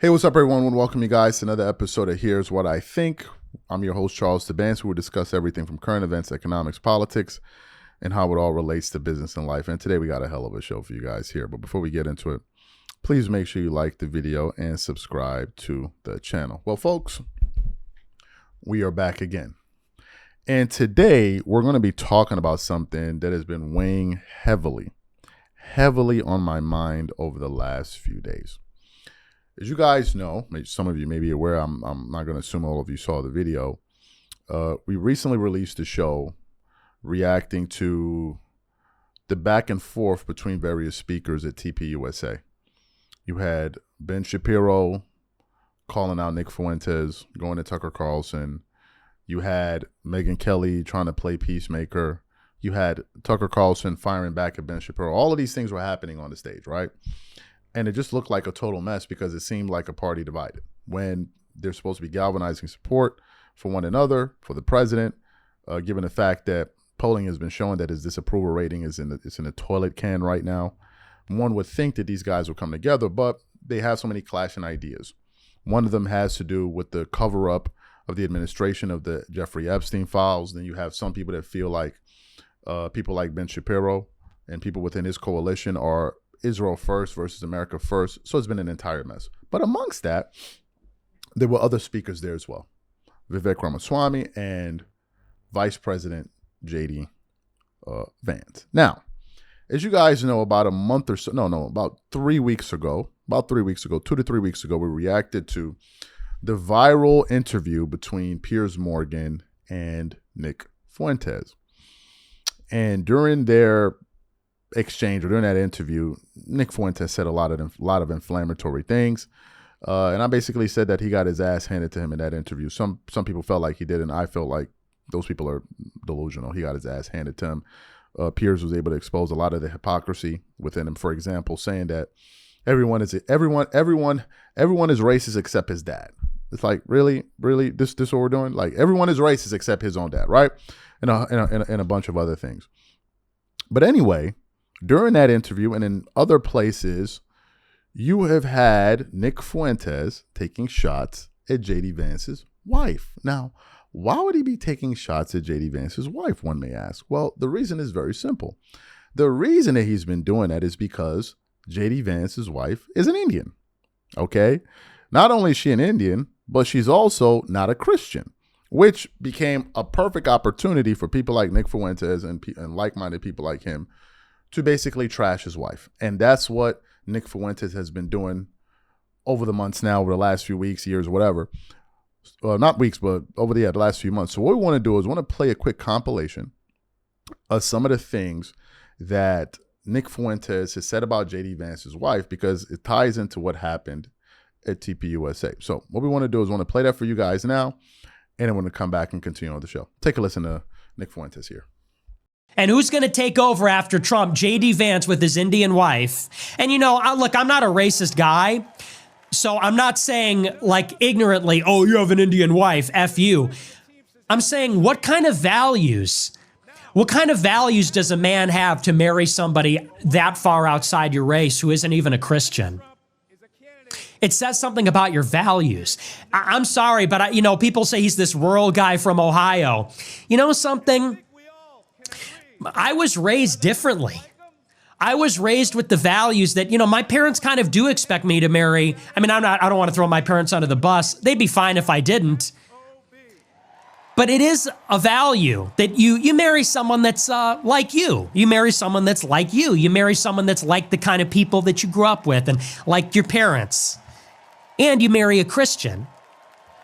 Hey, what's up, everyone? I want to welcome you guys to another episode of Here's What I Think. I'm your host, Charles Vance. We will discuss everything from current events, economics, politics, and how it all relates to business and life. And today we got a hell of a show for you guys here. But before we get into it, please make sure you like the video and subscribe to the channel. Well, folks, we are back again. And today we're going to be talking about something that has been weighing heavily on my mind over the last few days. As you guys know, some of you may be aware, I'm not going to assume all of you saw the video. We recently released a show reacting to the back and forth between various speakers at TPUSA. You had Ben Shapiro calling out Nick Fuentes, going to Tucker Carlson. You had Megyn Kelly trying to play peacemaker. You had Tucker Carlson firing back at Ben Shapiro. All of these things were happening on the stage, right? And it just looked like a total mess because it seemed like a party divided when they're supposed to be galvanizing support for one another, for the president, given the fact that polling has been showing that his disapproval rating is in the toilet can right now. One would think that these guys will come together, but they have so many clashing ideas. One of them has to do with the cover-up of the administration of the Jeffrey Epstein files. Then you have some people that feel like people like Ben Shapiro and people within his coalition are Israel first versus America first. So it's been an entire mess. But amongst that, there were other speakers there as well. Vivek Ramaswamy and Vice President J.D. Vance. Now, as you guys know, about 3 weeks ago, 2 to 3 weeks ago, we reacted to the viral interview between Piers Morgan and Nick Fuentes. And during their exchange or during that interview, Nick Fuentes said a lot of inflammatory things, and I basically said that he got his ass handed to him in that interview. Some people felt like he did, and I felt like those people are delusional. He got his ass handed to him. Piers was able to expose a lot of the hypocrisy within him. For example, saying that everyone is racist except his dad. It's like, really, this what we're doing? Like, everyone is racist except his own dad, right? And a bunch of other things. But anyway, during that interview and in other places, you have had Nick Fuentes taking shots at J.D. Vance's wife. Now, why would he be taking shots at J.D. Vance's wife, one may ask? Well, the reason is very simple. The reason that he's been doing that is because J.D. Vance's wife is an Indian, okay? Not only is she an Indian, but she's also not a Christian, which became a perfect opportunity for people like Nick Fuentes and like-minded people like him to basically trash his wife. And that's what Nick Fuentes has been doing over the months now, over the last few weeks, years, whatever. Not weeks, but over the last few months. So what we want to do is we want to play a quick compilation of some of the things that Nick Fuentes has said about J.D. Vance's wife, because it ties into what happened at TPUSA. So what we want to do is we want to play that for you guys now, and then we're going to come back and continue on the show. Take a listen to Nick Fuentes here. And who's going to take over after Trump? J.D. Vance with his Indian wife. And, look, I'm not a racist guy, so I'm not saying, like, ignorantly, oh, you have an Indian wife, F you. I'm saying, what kind of values does a man have to marry somebody that far outside your race who isn't even a Christian? It says something about your values. I'm sorry, but, people say he's this rural guy from Ohio. You know something? I was raised differently. I was raised with the values that, my parents kind of do expect me to marry. I mean, I don't want to throw my parents under the bus. They'd be fine if I didn't. But it is a value that you marry someone that's like you. You marry someone that's like you. You marry someone that's like the kind of people that you grew up with and like your parents. And you marry a Christian.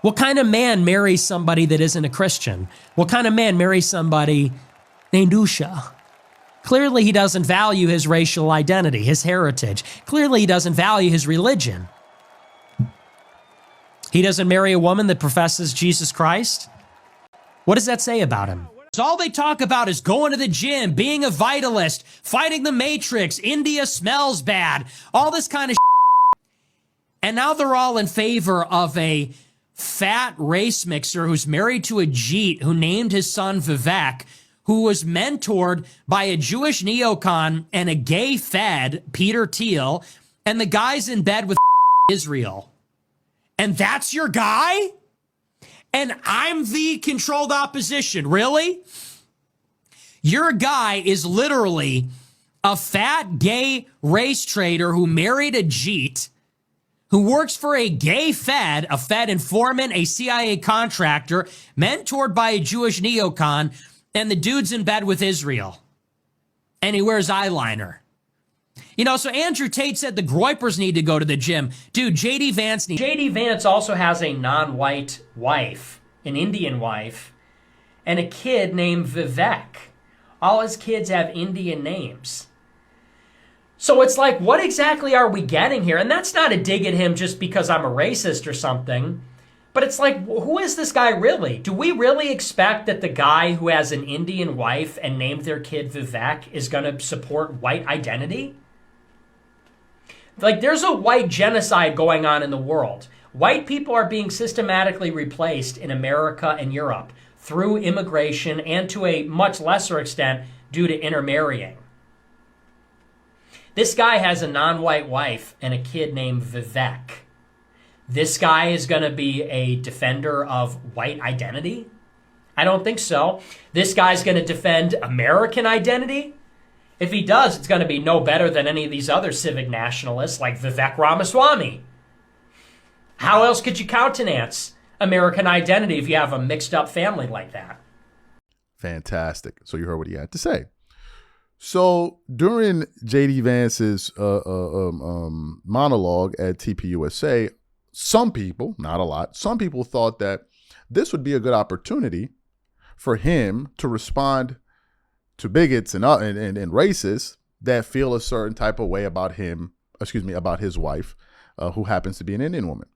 What kind of man marries somebody that isn't a Christian? What kind of man marries somebody named Usha? Clearly, he doesn't value his racial identity, his heritage. Clearly, he doesn't value his religion. He doesn't marry a woman that professes Jesus Christ. What does that say about him? So all they talk about is going to the gym, being a vitalist, fighting the Matrix, India smells bad, all this kind of shit. And now they're all in favor of a fat race mixer who's married to a Jeet who named his son Vivek, who was mentored by a Jewish neocon and a gay Fed, Peter Thiel, and the guy's in bed with Israel. And that's your guy? And I'm the controlled opposition. Really? Your guy is literally a fat gay race trader who married a Jeet, who works for a gay Fed, a Fed informant, a CIA contractor, mentored by a Jewish neocon, and the dude's in bed with Israel. And he wears eyeliner. You know, so Andrew Tate said the Groypers need to go to the gym. Dude, JD Vance needs... JD Vance also has a non-white wife, an Indian wife, and a kid named Vivek. All his kids have Indian names. So it's like, what exactly are we getting here? And that's not a dig at him just because I'm a racist or something. But it's like, who is this guy really? Do we really expect that the guy who has an Indian wife and named their kid Vivek is going to support white identity? Like, there's a white genocide going on in the world. White people are being systematically replaced in America and Europe through immigration and to a much lesser extent due to intermarrying. This guy has a non-white wife and a kid named Vivek. This guy is going to be a defender of white identity? I don't think so. This guy's going to defend American identity? If he does, it's going to be no better than any of these other civic nationalists like Vivek Ramaswamy. How else could you countenance American identity if you have a mixed up family like that? Fantastic. So you heard what he had to say. So during JD Vance's monologue at TPUSA, some people, not a lot, some people thought that this would be a good opportunity for him to respond to bigots and racists that feel a certain type of way about him, about his wife, who happens to be an Indian woman.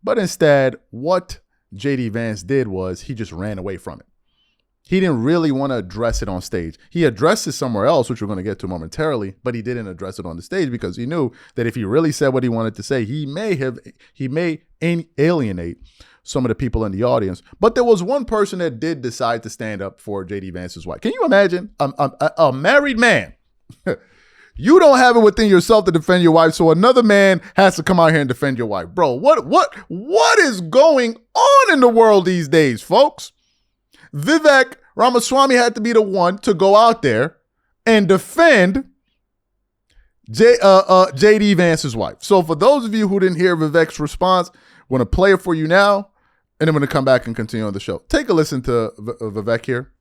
But instead, what JD Vance did was he just ran away from it. He didn't really want to address it on stage. He addressed it somewhere else, which we're going to get to momentarily, but he didn't address it on the stage because he knew that if he really said what he wanted to say, he may alienate some of the people in the audience. But there was one person that did decide to stand up for JD Vance's wife. Can you imagine a married man? You don't have it within yourself to defend your wife, so another man has to come out here and defend your wife. Bro, what is going on in the world these days, folks? Vivek Ramaswamy had to be the one to go out there and defend JD Vance's wife. So for those of you who didn't hear Vivek's response, I'm going to play it for you now, and I'm going to come back and continue on the show. Take a listen to Vivek here.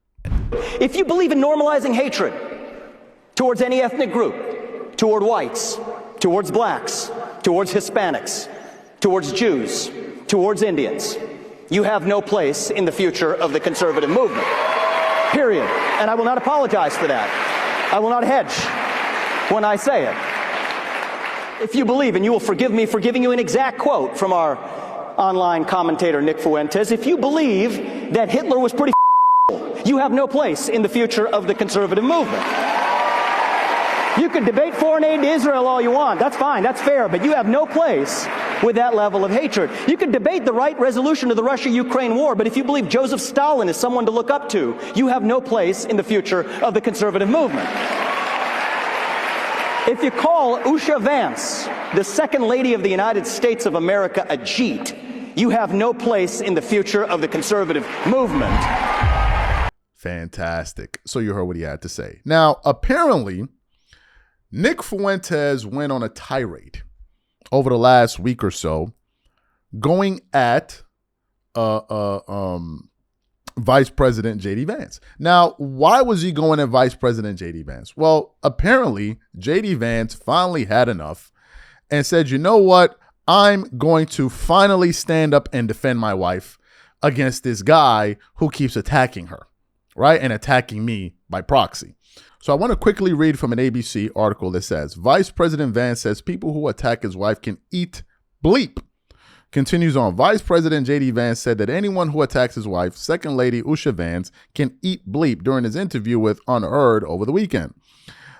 If you believe in normalizing hatred towards any ethnic group, toward whites, towards blacks, towards Hispanics, towards Jews, towards Indians, you have no place in the future of the conservative movement. Period. And I will not apologize for that. I will not hedge when I say it. If you believe, and you will forgive me for giving you an exact quote from our online commentator Nick Fuentes, if you believe that Hitler was pretty you have no place in the future of the conservative movement. You can debate foreign aid to Israel all you want. That's fine. That's fair. But you have no place with that level of hatred. You can debate the right resolution of the Russia-Ukraine war, but if you believe Joseph Stalin is someone to look up to, you have no place in the future of the conservative movement. If you call Usha Vance, the second lady of the United States of America, a Jeet, you have no place in the future of the conservative movement. Fantastic. So you heard what he had to say. Now, apparently, Nick Fuentes went on a tirade over the last week or so, going at Vice President JD Vance. Now, why was he going at Vice President JD Vance? Well, apparently, JD Vance finally had enough and said, you know what? I'm going to finally stand up and defend my wife against this guy who keeps attacking her, right? And attacking me by proxy. So I want to quickly read from an ABC article that says, Vice President Vance says people who attack his wife can eat bleep. Continues on, Vice President JD Vance said that anyone who attacks his wife, Second Lady Usha Vance, can eat bleep during his interview with Unheard over the weekend.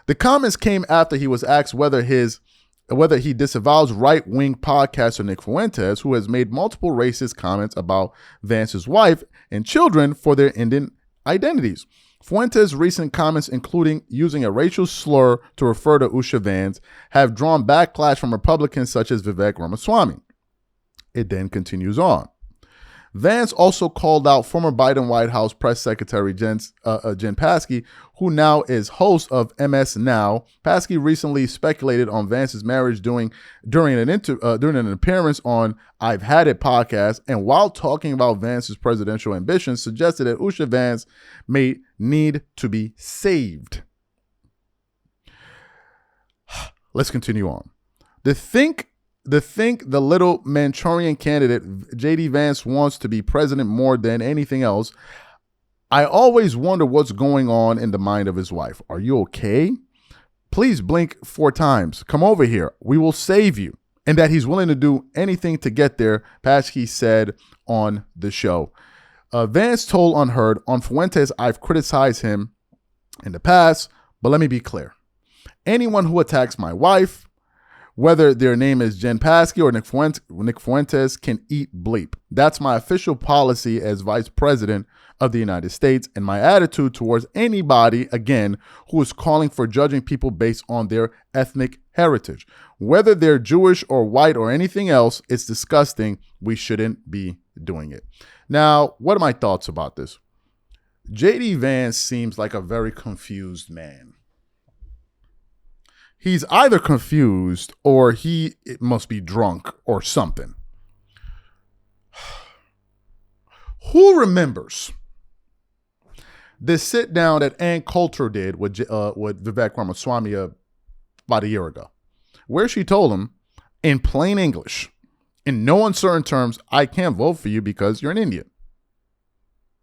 The comments came after he was asked whether he disavows right-wing podcaster Nick Fuentes, who has made multiple racist comments about Vance's wife and children for their Indian identities. Fuentes' recent comments, including using a racial slur to refer to Usha Vance, have drawn backlash from Republicans such as Vivek Ramaswamy. It then continues on. Vance also called out former Biden White House press secretary Jen Psaki, who now is host of MS Now. Psaki recently speculated on Vance's marriage during an appearance on I've Had It podcast, and while talking about Vance's presidential ambitions, suggested that Usha Vance may need to be saved. Let's continue on. The little Manchurian candidate, J.D. Vance, wants to be president more than anything else. I always wonder what's going on in the mind of his wife. Are you okay? Please blink 4 times. Come over here. We will save you. And that he's willing to do anything to get there, Psaki said on the show. Vance told Unheard, on Fuentes, I've criticized him in the past, but let me be clear. Anyone who attacks my wife, whether their name is Jen Psaki or Nick Fuentes, can eat bleep. That's my official policy as vice president of the United States, and my attitude towards anybody, again, who is calling for judging people based on their ethnic heritage. Whether they're Jewish or white or anything else, it's disgusting. We shouldn't be doing it. Now, what are my thoughts about this? J.D. Vance seems like a very confused man. He's either confused or he must be drunk or something. Who remembers the sit down that Ann Coulter did with Vivek Ramaswamy about a year ago, where she told him in plain English, in no uncertain terms, I can't vote for you because you're an Indian.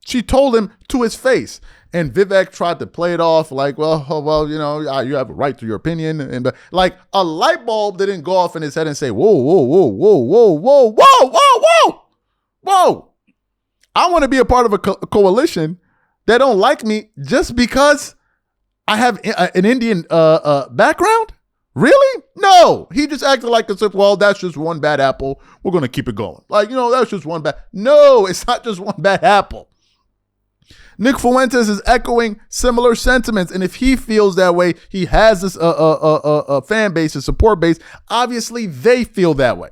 She told him to his face. And Vivek tried to play it off like, well, you know, you have a right to your opinion. And like a light bulb didn't go off in his head and say, whoa, whoa, whoa, whoa, whoa, whoa, whoa, whoa, whoa, whoa. I want to be a part of a coalition that don't like me just because I have an Indian background? Really? No. He just acted like as if, well, that's just one bad apple. We're going to keep it going. Like, you know, that's just one bad. No, it's not just one bad apple. Nick Fuentes is echoing similar sentiments, and if he feels that way, he has this fan base, a support base. Obviously, they feel that way.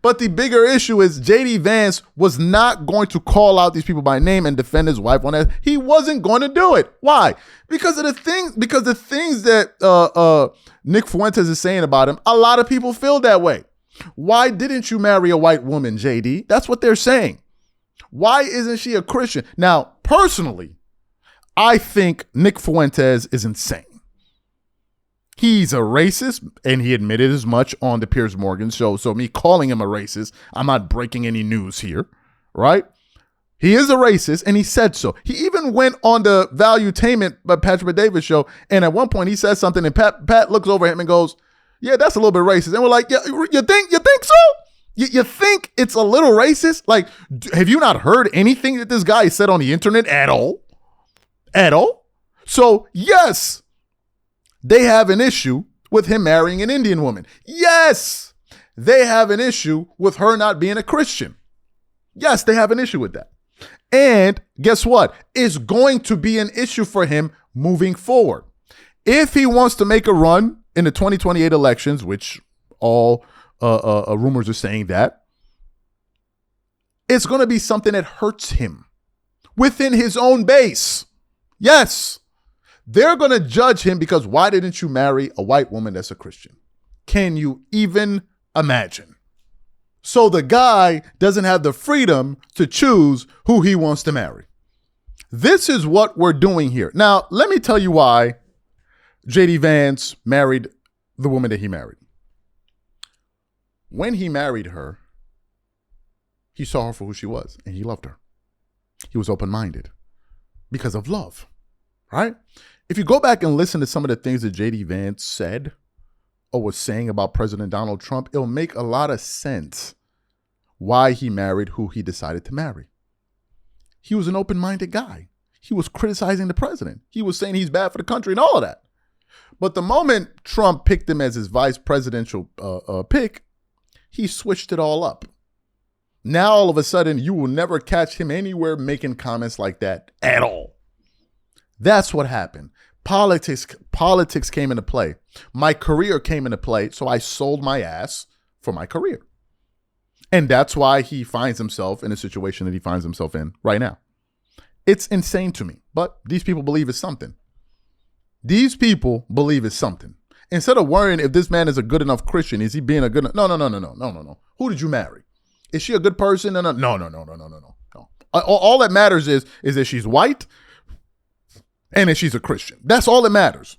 But the bigger issue is J.D. Vance was not going to call out these people by name and defend his wife on that. He wasn't going to do it. Why? Because the things that Nick Fuentes is saying about him, a lot of people feel that way. Why didn't you marry a white woman, J.D.? That's what they're saying. Why isn't she a Christian? Now, personally, I think Nick Fuentes is insane. He's a racist, and he admitted as much on the Piers Morgan show. So me calling him a racist, I'm not breaking any news here, right? He is a racist, and he said so. He even went on the Valuetainment by Patrick Davis show, and at one point he says something, and Pat looks over at him and goes, yeah, that's a little bit racist. And we're like, yeah, you think so? You think it's a little racist? Like, have you not heard anything that this guy said on the internet at all? At all? So, yes, they have an issue with him marrying an Indian woman. Yes, they have an issue with her not being a Christian. Yes, they have an issue with that. And guess what? It's going to be an issue for him moving forward. If he wants to make a run in the 2028 elections, which all rumors are saying that, it's going to be something that hurts him within his own base. Yes, they're going to judge him because why didn't you marry a white woman that's a Christian? Can you even imagine? So the guy doesn't have the freedom to choose who he wants to marry. This is what we're doing here. Now, let me tell you why J.D. Vance married the woman that he married. When he married her, he saw her for who she was, and he loved her. He was open-minded because of love, right? If you go back and listen to some of the things that J.D. Vance said or was saying about President Donald Trump, it'll make a lot of sense why he married who he decided to marry. He was an open-minded guy. He was criticizing the president. He was saying he's bad for the country and all of that. But the moment Trump picked him as his vice presidential pick, he switched it all up. Now, all of a sudden, you will never catch him anywhere making comments like that at all. That's what happened. Politics came into play. My career came into play, so I sold my ass for my career. And that's why he finds himself in a situation that he finds himself in right now. It's insane to me, but these people believe it's something. These people believe it's something. Instead of worrying if this man is a good enough Christian, is he being a good? No. Who did you marry? Is she a good person? No. All that matters is that she's white and that she's a Christian. That's all that matters.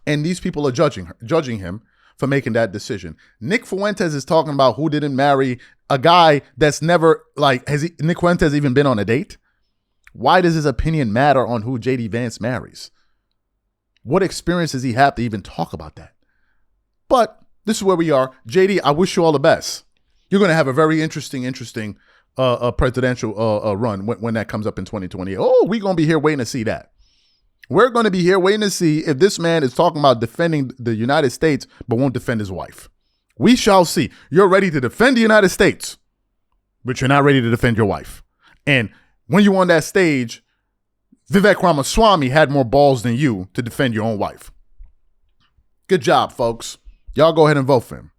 And these people are judging him for making that decision. Nick Fuentes is talking about who didn't marry a guy that's never, like, Nick Fuentes even been on a date? Why does his opinion matter on who JD Vance marries? What experience does he have to even talk about that? But this is where we are. JD, I wish you all the best. You're going to have a very interesting presidential run when that comes up in 2020. Oh, we're going to be here waiting to see that. We're going to be here waiting to see if this man is talking about defending the United States but won't defend his wife. We shall see. You're ready to defend the United States, but you're not ready to defend your wife. And when you're on that stage, Vivek Ramaswamy had more balls than you to defend your own wife. Good job, folks. Y'all go ahead and vote for him.